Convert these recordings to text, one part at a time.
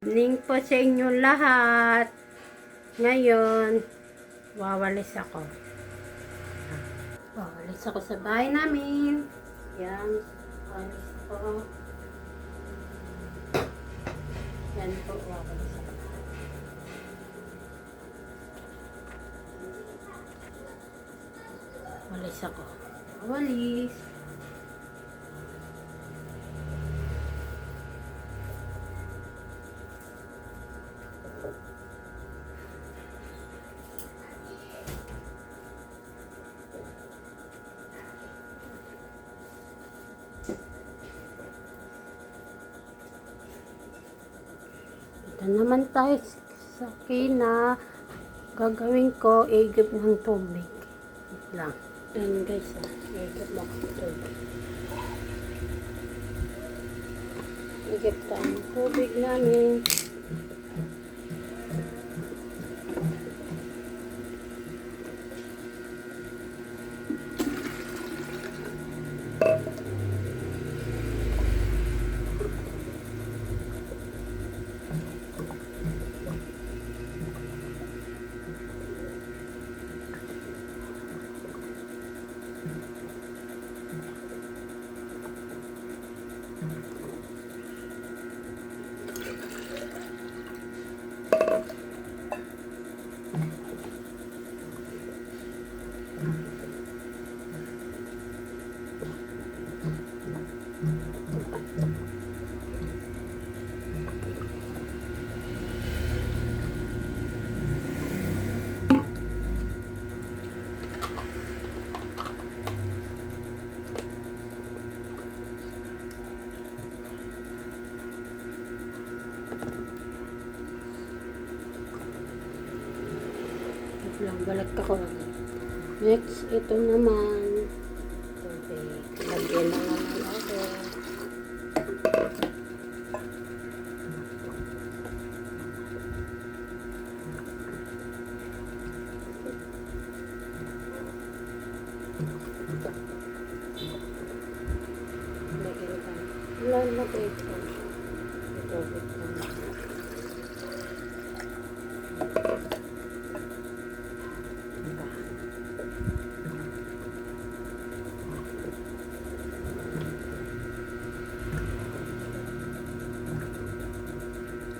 Evening po sa inyo lahat. Ngayon, wawalis ako. Wawalis ako sa bahay namin. Yan, wawalis ako. Yan po, wawalis ako. Wawalis ako. Wawalis. Ito naman tayo sa kina. Gagawin ko, igip ng tubig. Wait lang. Ayan guys, igip mo ng tubig. Igip tayo ng tubig namin. Lang, balat ko. Next, ito naman. Okay. Lagyan na naman ako. Lagyan ka. Lalagay ko. Ito, ito.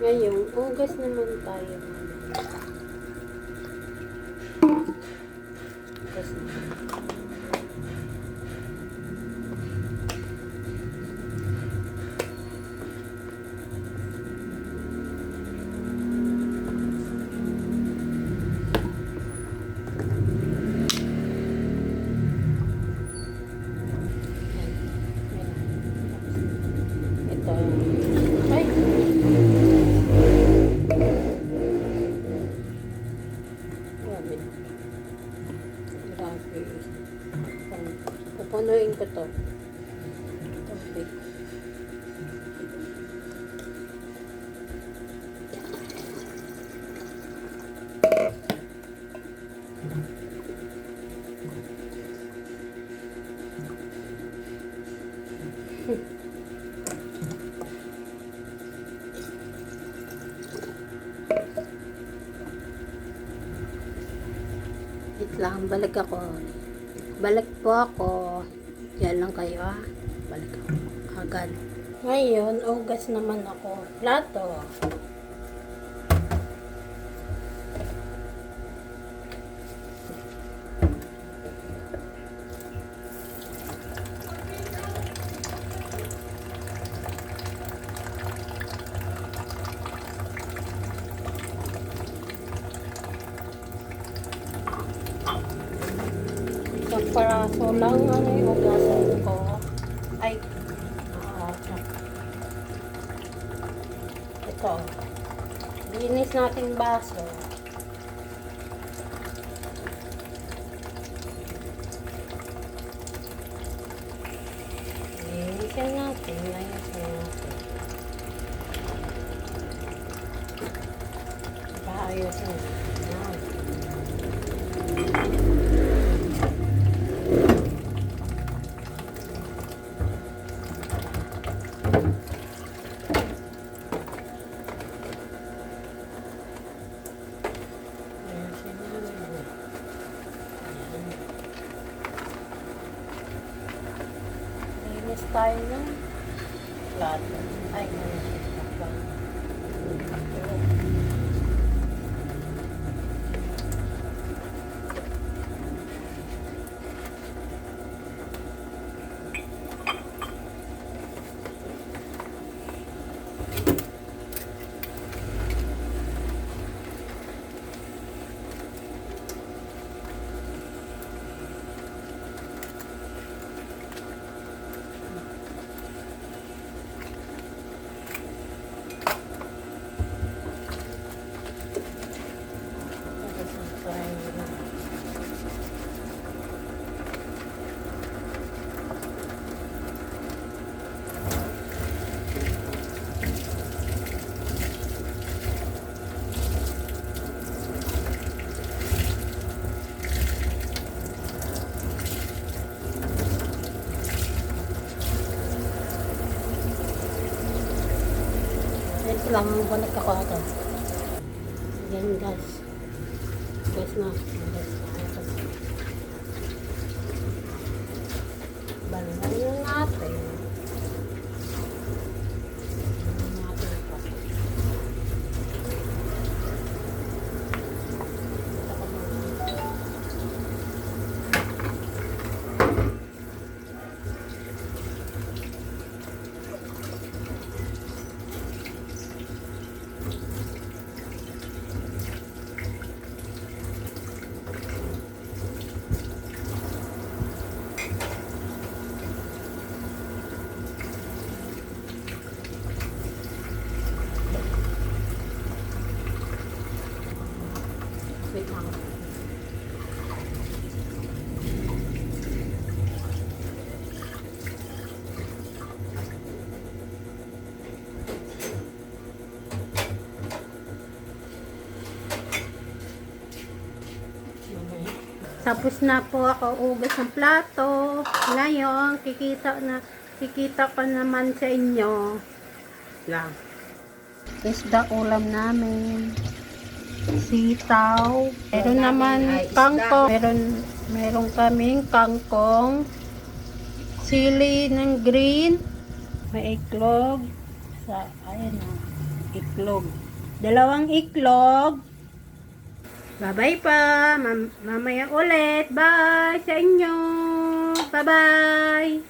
Ngayon, ugas naman tayo. Ugas naman. Ito. Ay! Pupunuin ko to. Tubig. Wait lang, balik ako. Balik po ako. Yan lang kayo ah. Balik ako. Agad. Ngayon, ugas naman ako. Plato. Isang paraso lang ano yung ugasan ko. Ay, ito. Linis nating baso. Linisin natin. Linisin natin. Paayos na. Yan. tayo ng plato. Ay, ano. Ito lang ang balik ako ito. Yan guys. Guys na. Guys na. Balikan na natin. Wait lang. Tapos na po ako ugas ng plato. Ngayon, kikita ko naman sa inyo. Lang. Isda ulam namin. Sitaw. Meron naman kangkong. Meron kaming kangkong. Sili ng green. May iklog. Ayan o. Iklog. 2 iklog. Bye-bye pa. Mamaya ulit. Bye sa inyo. Bye-bye.